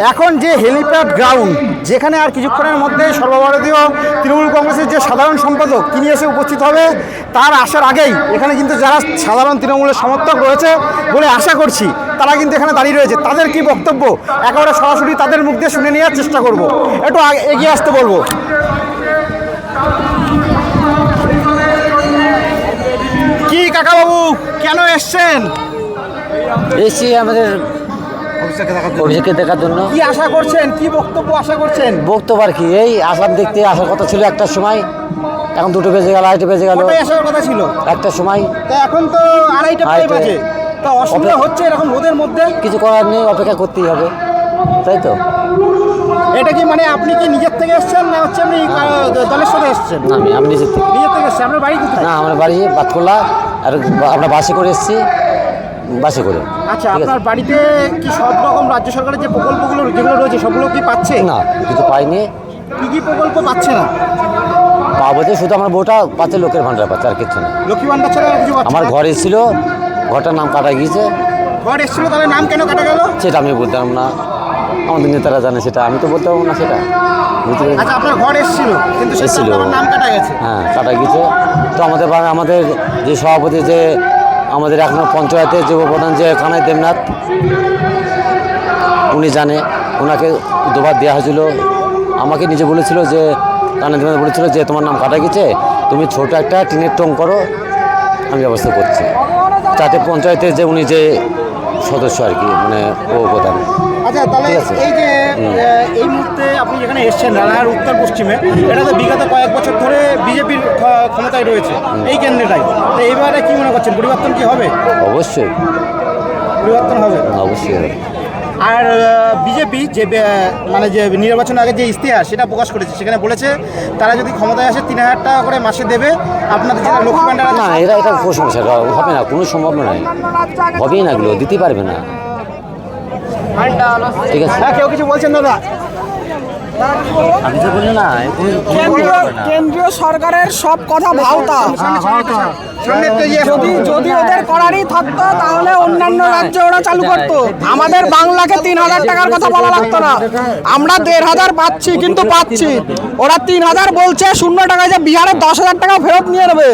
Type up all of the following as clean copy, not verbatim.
এখন যে helipad ground, যেখানে আর কিছুক্ষণের মধ্যে সর্বভারতীয় তৃণমূল কংগ্রেসের যে সাধারণ সম্পাদক তিনি এসে উপস্থিত হবে, তার আসার আগেই এখানে কিন্তু যারা সাধারণ তৃণমূলের সমর্থক রয়েছে বলে আশা করছি, তারা কিন্তু এখানে দাঁড়িয়ে রয়েছে। তাদের কি বক্তব্য একেবারে সরাসরি তাদের মুখ দিয়ে শুনে নেওয়ার চেষ্টা করব। একটু এগিয়ে আসতে বলবো। কি কাকাবাবু, কেন এসছেন? এসি আমাদের অভিষেককে দেখার জন্য। কি আশা করছেন, কি বক্তব্য আশা করছেন? বক্তব্য আর কি, এই আসলাম দেখতে, আসার কথা ছিল একটার সময়, এখন 2টো বেজে গেল, 2:30 বেজে গেল। আসার কথা ছিল একটার সময়, তা এখন তো 2:30 বাজে। তা অসুবিধা হচ্ছে এরকম রোদের মধ্যে? কিছু করার নেই, অপেক্ষা করতেই হবে, তাই তো। এটা কি মানে আপনি কি নিজের থেকে এসেছেন না হচ্ছে আপনি দলের সাথে এসেছেন? আমি নিজের থেকে এসেছেন। আপনার বাড়ি কোথায়? না, আমার বাড়ি বাতকুল্লা, আর আমরা বাসে করে এসেছি, বাসে করে। আচ্ছা, আপনার বাড়িতে কি সব রকম রাজ্য সরকারের যে প্রকল্পগুলো যেগুলো রয়েছে সবগুলো কি পাচ্ছে? না, কিছু পাইনি। কি কি প্রকল্প পাচ্ছে না? পাবো যে শুধু আমার বউটা পাচ্ছে, লোকের ভান্ডার পাচ্ছে, আর কিছু না। লক্ষ্মী ভান্ডার ছাড়া আর কিছু পাচ্ছে না? আমার ঘর এসেছিল, ঘরটার নাম কাটা গিয়েছে। ঘর এসেছিল, তাহলে নাম কেন কাটা গেল? সেটা আমি বলতাম না, আমাদের নেতারা জানে, সেটা আমি তো বলতে পারবো না সেটা। আচ্ছা, আপনার ঘর এসেছিল কিন্তু নাম কাটা গেছে? হ্যাঁ, কাটা গিয়েছে। তো আমাদের যে সভাপতি, যে আমাদের এখনো পঞ্চায়েতের যে উপপ্রধান যে কানাই দেবনাথ, উনি জানে, ওনাকে দুবার দেওয়া হয়েছিল। আমাকে নিজে বলেছিল যে কানাই দেবনাথ বলেছিল যে তোমার নাম কাটা গেছে, তুমি ছোটো একটা টিনের টং করো, আমি ব্যবস্থা করছি। তাতে পঞ্চায়েতের যে উনি যে সদস্য আর কি, মানে উপপ্রধান। আচ্ছা, তাহলে এই যে এই মুহূর্তে আপনি যেখানে এসছেন রানাঘাট উত্তর পশ্চিমে, এটা তো বিগত কয়েক বছর ধরে বিজেপির ক্ষমতায় রয়েছে এই কেন্দ্রটাই। তো এইবারে কি মনে করছেন, পরিবর্তন কি হবে? অবশ্যই পরিবর্তন হবে, অবশ্যই হবে। আর বিজেপি যে মানে যে নির্বাচন আগে যে ইশতেহার সেটা প্রকাশ করেছে, সেখানে বলেছে তারা যদি ক্ষমতায় আসে 3000 টাকা করে মাসে দেবে আপনাদের যেটা লক্ষ্মী ভান্ডার। না, এটা কুসংস্কার, হবে না, কোনো সম্ভব নয়, হবেই না, এগুলো দিতে পারবে না। ঠিক আছে, কেউ কিছু বলছেন দাদা? আমি তো বলি না, কেন্দ্রীয় সরকারের সব কথা ভাওতা। যদি ওদের করারই থাকতো তাহলে অন্যান্য রাজ্যে ওরা চালু করতো। আমাদের বাংলাকে 3000 টাকার কথা বলা লাগতো না। আমরা 1500 পাচ্ছি, কিন্তু পাচ্ছি। ওরা 3000 বলছে, 0 টাকায় যে বিহারে 10,000 টাকা ফেরত নিয়ে নেবে।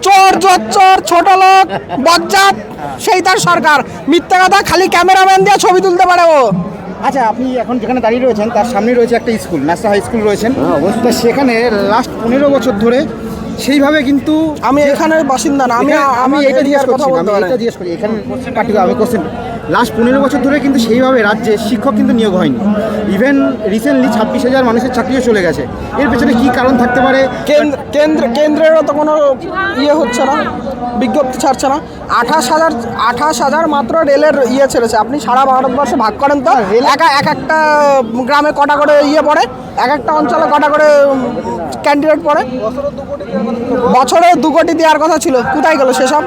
চোর জোচ্চোর, ছোট লোক, বজ্জাত, সেই তার সরকার। মিথ্যা কথা, খালি ক্যামেরাম্যান দিয়ে ছবি তুলতে পারে ও। আচ্ছা, আপনি এখন যেখানে দাঁড়িয়ে রয়েছেন তার সামনে রয়েছে একটা স্কুল, ন্যাশনাল হাই স্কুল রয়েছেন। তো সেখানে লাস্ট 15 বছর ধরে সেইভাবে কিন্তু আমি এখানের বাসিন্দা না, আমি এটা জিজ্ঞেস করছি, এখানে পার্টিকুলার আমি কোশ্চেন, লাস্ট 15 বছর ধরে কিন্তু সেইভাবে রাজ্যে শিক্ষক কিন্তু নিয়োগ হয়নি। ইভেন রিসেন্টলি 26,000 মানুষের চাকরিও চলে গেছে। এর পেছনে কি কারণ থাকতে পারে? কেন্দ্রেরও তো কোনো হচ্ছে না, বিজ্ঞপ্তি ছাড়ছে না। 28,000 মাত্র রেলের ছেড়েছে। আপনি সারা ভারতবর্ষে ভাগ করেন তো, এক একটা গ্রামে কটা করে পড়ে, এক একটা অঞ্চলে কটা করে ক্যান্ডিডেট পড়ে। বছরে 2 কোটি দেওয়ার কথা ছিল, কোথায় গেল সেসব?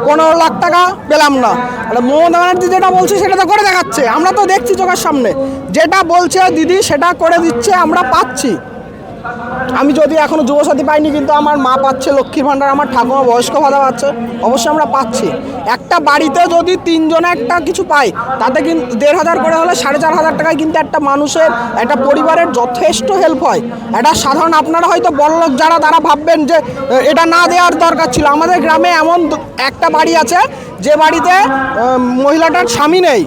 15 লাখ টাকা পেলাম না। মমতা ব্যানার্জি যেটা বলছে সেটা তো করে দেখাচ্ছে, আমরা তো দেখছি চোখের সামনে। যেটা বলছে দিদি সেটা করে দিচ্ছে, আমরা পাচ্ছি। আমি যদি এখনো যুবসাথী পাইনি, কিন্তু আমার মা পাচ্ছে লক্ষ্মীর ভান্ডার, আমার ঠাকুমা বয়স্ক ভাতা পাচ্ছে, অবশ্যই আমরা পাচ্ছি। একটা বাড়িতে যদি 3 জনে একটা কিছু পায়, তাতে কিন্তু 1500 করে হলে 4,500 টাকায় কিন্তু একটা মানুষের, একটা পরিবারের যথেষ্ট হেল্প হয়। এটা সাধারণ, আপনারা হয়তো বড়লোক যারা, তারা ভাববেন যে এটা না দেওয়ার দরকার ছিল। আমাদের গ্রামে এমন একটা বাড়ি আছে যে বাড়িতে মহিলাটার স্বামী নেই।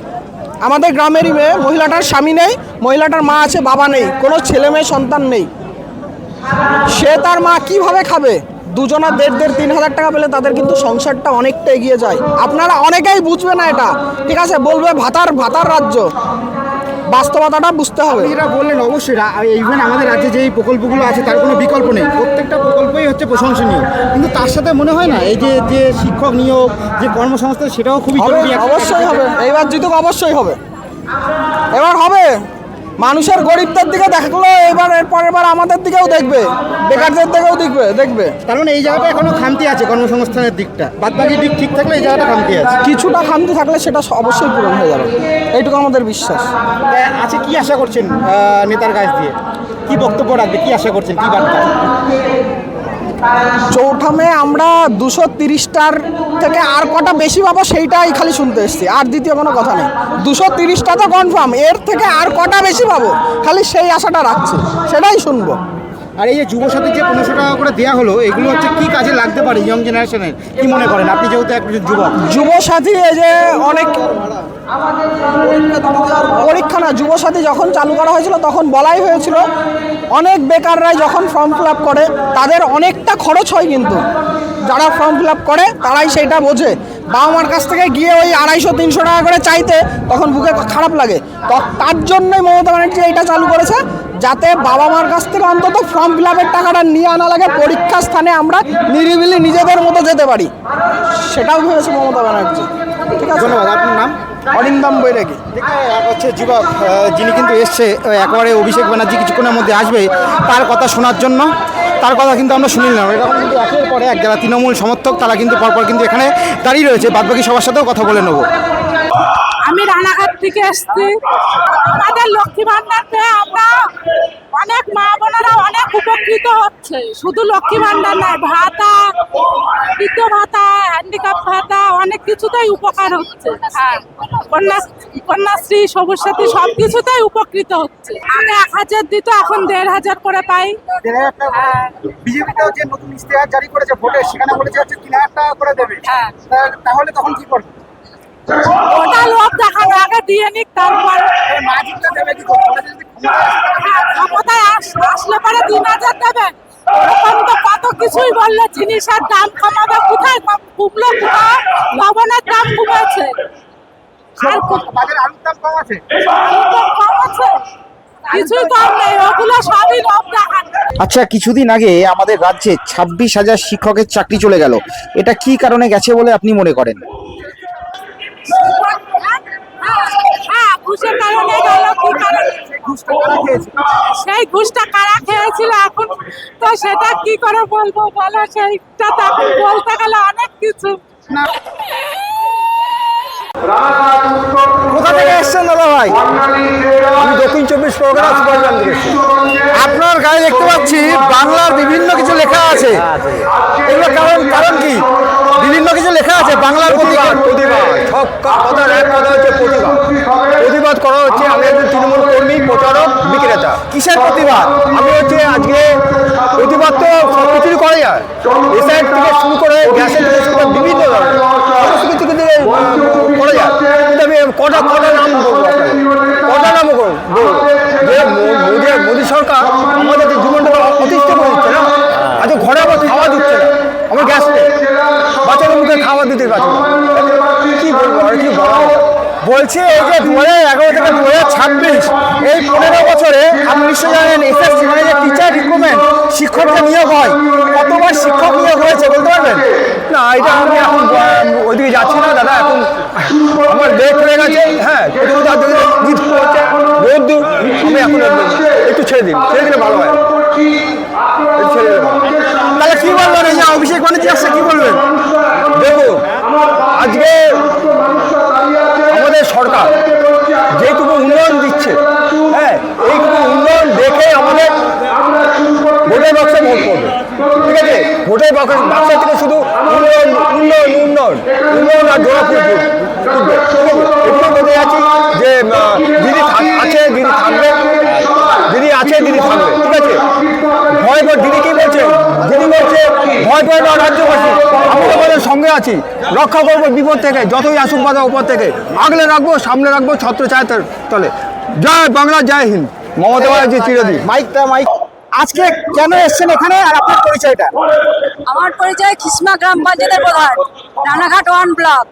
আমাদের গ্রামেরই মেয়ে, মহিলাটার স্বামী নেই, মহিলাটার মা আছে, বাবা নেই, কোনো ছেলে মেয়ে সন্তান নেই। সে তার মা কিভাবে খাবে? দুজনা 1,500-3,000 টাকা পেলে তাদের কিন্তু সংসারটা অনেকটা এগিয়ে যায়। আপনারা অনেকেই বুঝবে না এটা, ঠিক আছে, বলবে ভাতার রাজ্য। বাস্তবতাটা বুঝতে হবে। যেটা বললেন, অবশ্যই ইভেন আমাদের রাজ্যে যেই প্রকল্পগুলো আছে তার কোনো বিকল্প নেই, প্রত্যেকটা প্রকল্পই হচ্ছে প্রশংসনীয়। কিন্তু তার সাথে মনে হয় না এই যে শিক্ষক নিয়োগ, যে কর্মসংস্থান, সেটাও খুবই জরুরি। অবশ্যই হবে, এইবার জিতুক, অবশ্যই হবে, এবার হবে। মানুষের গরিবদের দিকে দেখলো, এবার এর পরের বার আমাদের দিকেও দেখবে, বেকারদের দিকেও দেখবে। তার মানে এই জায়গাটা এখনো খামতি আছে, কর্মসংস্থানের দিকটা। বাদবাকি দিক ঠিক থাকলে এই জায়গাটা খামতি আছে। কিছুটা খামতি থাকলে সেটা অবশ্যই পূরণ হয়ে যাবে, এইটুকু আমাদের বিশ্বাস আছে। কি আশা করছেন নেতার কাছ দিয়ে? কি বক্তব্য রাখবে, কি আশা করছেন, কি বার্তা? চৌঠামে আমরা 230টার থেকে আর কটা বেশি পাবো সেইটাই খালি শুনতে এসেছি, আর দ্বিতীয় কোনো কথা নেই। 230টা তো কনফার্ম, এর থেকে আর কটা বেশি পাবো খালি সেই আশাটা রাখছি, সেটাই শুনবো। আর এই যে যুবসাথী যে 1500 টাকা করে দেওয়া হলো, এগুলো হচ্ছে কি কাজে লাগতে পারে ইয়ং জেনারেশনের, কি মনে করেন আপনি যেহেতু একজন যুবক? যুবসাথী এই যে অনেক পরীক্ষা না, যুবসাথী যখন চালু করা হয়েছিল তখন বলাই হয়েছিল অনেক বেকাররাই যখন ফর্ম ফিল আপ করে তাদের অনেকটা খরচ হয়, কিন্তু যারা ফর্ম ফিল আপ করে তারাই সেইটা বোঝে। বাবা মার কাছ থেকে গিয়ে ওই 250-300 টাকা করে চাইতে তখন বুকে খারাপ লাগে। তো তার জন্যই মমতা ব্যানার্জি এইটা চালু করেছে, যাতে বাবা মার কাছ থেকে অন্তত ফর্ম ফিল আপের টাকাটা নিয়ে আনা লাগে, পরীক্ষা স্থানে আমরা নিরিবিলি নিজেদের মতো যেতে পারি, সেটাও ভেবেছে মমতা ব্যানার্জি। ঠিক আছে, ধন্যবাদ। আপনার নাম? অরিন্দম বৈরাগী। এক হচ্ছে যুবক, যিনি কিন্তু এসছে একেবারে অভিষেক ব্যানার্জি কিছুক্ষণের মধ্যে আসবে তার কথা শোনার জন্য, তার কথা কিন্তু আমরা শুনে নিলাম। এরকম কিন্তু একের পরে এক যারা তৃণমূল সমর্থক তারা কিন্তু পরপর কিন্তু এখানে দাঁড়িয়ে রয়েছে, বাদবাকি সবার সাথেও কথা বলে নেবো। আমি রানাঘাট থেকে এসেছি। আমাদের লক্ষ্মী ভান্ডার পেয়ে আমরা অনেক মা বোনেরা অনেক উপকৃত হচ্ছে। শুধু লক্ষ্মী ভান্ডার নয়, ভাতা, বৃদ্ধ ভাতা, হ্যান্ডিক্যাপ ভাতা, অনেক কিছুতেই উপকার হচ্ছে। হ্যাঁ, কন্যাশ্রী, সবুজ সাথী সব কিছুতেই উপকৃত হচ্ছে। আগে 1000 দিত, এখন 1500 করে পাই। বিজেপিতেও যে নতুন ইশতেহার জারি করেছে ভোটে, সেখানে বলেছে হচ্ছে 3000 টাকা করে দেবে। হ্যাঁ, তাহলে তখন কি করবে? ওটা লোক দেখানো, আগে দিয়ে নিক তারপর। হ্যাঁ, ক্ষমতায় আসলে পরে 3000 দেবে। ওরকম তো কত কিছুই বললো, জিনিসের দাম কমাবে, কোথায় কমলো? কোথায় লবণের দাম কমেছে, আর আলুর দাম কম আছে। আলুর দাম কম আছে, কিছুই কম নেই। ওগুলো সবই লোক দেখানো। আচ্ছা, কিছুদিন আগে আমাদের রাজ্যে 26,000 শিক্ষকের চাকরি চলে গেল, এটা কি কারণে গেছে বলে আপনি মনে করেন? হ্যাঁ, ঘুষের কারণে গেল। কি কারণে? সেই ঘুষটা কারা খেয়েছিল, এখন তো সেটা কি করে বলবো বলো? সেইটা তো এখন বলতে গেলে অনেক কিছু। কোথা থেকে এসছেন দাদা ভাই? আমি দক্ষিণ 24 পরগনা সুপারগ্রাম থেকে এসেছি। আপনার গায়ে দেখতে পাচ্ছি বাংলার বিভিন্ন কিছু লেখা আছে, এগুলো কারণ কি? বিভিন্ন কিছু লেখা আছে বাংলার প্রতিবাদ। সব কথার এক কথা হচ্ছে প্রতিবাদ করা হচ্ছে। আমি একজন তৃণমূল কর্মী, প্রচারক, বিক্রেতা। কিসের প্রতিবাদ? আমি হচ্ছে আজকে প্রতিবাদ তো সব কিছুই করা যায়, এসআইড থেকে শুরু করে গ্যাসের থেকে শুরু করে বিভিন্ন ধরনের সমস্ত কিছু কিন্তু করা যায়। কিন্তু আমি কটা নাম বলবো, কটা নাম বলবো যে মোদী সরকার আমাদের জীবনটাকে অতিষ্ঠ করে দিচ্ছে না। আজকে ঘরে আবার খাওয়া দিচ্ছে না, আমার গ্যাস নেই, বাচ্চাদের মুখে খাওয়া দিতে পারছি না। কি বলবো আর কি বলা? বলছে এই যে 2011 থেকে 2026 এই 15 বছরে আপনি নিশ্চয়ই জানেন এসএসসি মানে যে টিচার রিক্রুটমেন্ট, শিক্ষকদের নিয়োগ হয়, কতবার শিক্ষক নিয়োগ হয়েছে বলতে পারবেন? না, এটা আমি এখন ওইদিকে যাচ্ছি না দাদা, এখন আমার লেট হয়ে গেছে। হ্যাঁ, রোদ দূর, আমি এখন একটু ছেড়ে দিলে ভালো হয়। ছেড়ে দেবো। তাহলে কি বলবেন এই যে অভিষেক ব্যানার্জি আসছে, কি বলবেন? দেখো, আজকে আমাদের সরকার যেটুকু উন্নয়ন দিচ্ছে, হ্যাঁ, এইটুকু উন্নয়ন দেখে আমাদের ভোটের বাক্সে ভোট করবে। ঠিক আছে, ভোটের বাক্সা থেকে শুধু উন্নয়ন উন্নয়ন উন্নয়ন উন্নয়ন আর জোড়া ফুটবে। এটুকু বলতে যাচ্ছি যে দিদি আছে, দিদি থাকবে, দিদি আছে, দিদি থাকবে। ঠিক আছে, ভয় পর দিদি কি বলছে? দিদি বলছে ভয় পয় না রাজ্যবাসী, আমি আমাদের সঙ্গে আছি, রক্ষা করবো বিপদ থেকে, যতই আসুক বাধা উপর থেকে, আগলে রাখবো, সামনে রাখবো, ছত্র ছায় তলে। জয় বাংলা, জয় হিন্দ, মমতা ব্যানার্জি চিরদিন। মাইক আজকে কেন এসছেন এখানে আর আপনার পরিচয়টা? আমার পরিচয় খিসমা গ্রাম পঞ্চায়েতের প্রধান, রানাঘাট 1 ব্লক।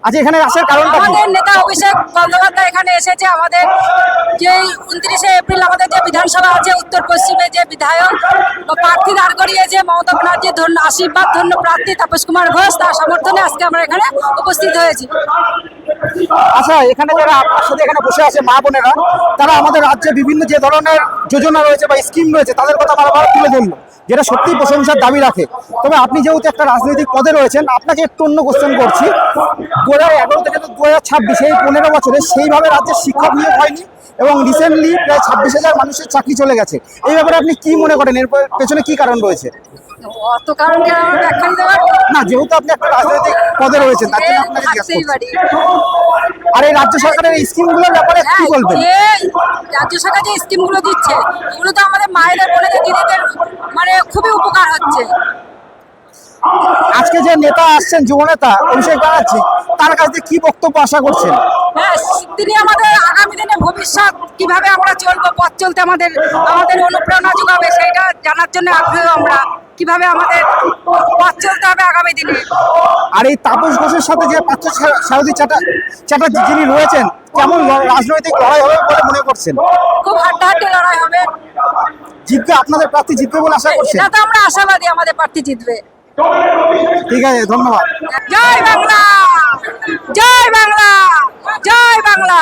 আচ্ছা, এখানে আসার কারণটা কি? আমাদের নেতা অভিষেক বন্দ্যোপাধ্যায় এখানে এসেছে। আমাদের যে 29শে এপ্রিল আমাদের যে বিধানসভা আছে উত্তর পশ্চিমে, যে বিধায়ক বা প্রার্থী দাঁড় করিয়েছে মমতা ব্যানার্জির আশীর্বাদ ধন্য প্রার্থী তাপস কুমার ঘোষ, তার সমর্থনে আজকে আমরা এখানে উপস্থিত হয়েছি। আচ্ছা, এখানে যারা আপনার সাথে এখানে বসে আছে মা বোনেরা, তারা আমাদের রাজ্যে বিভিন্ন যে ধরনের যোজনা রয়েছে বা স্কিম রয়েছে তাদের কথা বারবার তুলে ধরলো, যেটা সত্যি প্রশংসার দাবি রাখে। তবে আপনি যেহেতু একটা রাজনৈতিক পদে রয়েছেন, আপনাকে একটু অন্য কোশ্চেন করছি। 2011 থেকে 2026 এই 15 বছরে সেইভাবে রাজ্যের শিক্ষক নিয়োগ হয়নি এবং রিসেন্টলি প্রায় 26,000 মানুষের চাকরি চলে গেছে। এই ব্যাপারে আপনি কি মনে করেন? এর পেছনে কি কারণ রয়েছে? অত কারণ কি আমার ব্যাখ্যা দিতে পারবো? না, যেহেতু আপনি একটা রাজনৈতিক পদে রয়েছেন তার জন্য আপনাকে জিজ্ঞাসা থাকতেই করছি। পারি। আর এই রাজ্য সরকারের এই স্কিমগুলোর ব্যাপারে কি হ্যাঁ, বলবেন? যে রাজ্য সরকার যে স্কিমগুলো দিচ্ছে এগুলো তো আমাদের মায়েদের বোনেদের দিদিদের মানে খুবই উপকার হচ্ছে। আজকে যে নেতা আসছেন, যুব নেতা অভিষেক ব্যানার্জি, তার কাছে কি বক্তব্য আশা করছেন? হ্যাঁ, তিনি আমাদের আগামী দিনে ভবিষ্যৎ কিভাবে আমরা চলবো, পথ চলতে আমাদের অনুপ্রেরণা যোগাবে সেইটা জানার জন্য আগ্রহ আমরা, কিভাবে আমাদের পথ চলতে হবে আগামী দিনে। আর এই তাপস ঘোষের সাথে যে পার্থ সারথী চ্যাটার্জি যিনি রয়েছেন, কেমন রাজনৈতিক লড়াই হবে বলে মনে করছেন? খুব হাড্ডাহাড্ডি লড়াই হবে। জিতবে, আপনাদের প্রার্থী জিতবে বলে আশা করছেন? এটা তো আমরা আশাবাদী আমাদের প্রার্থী জিতবে। ঠিক আছে, ধন্যবাদ। জয় বাংলা, জয় বাংলা, জয় বাংলা।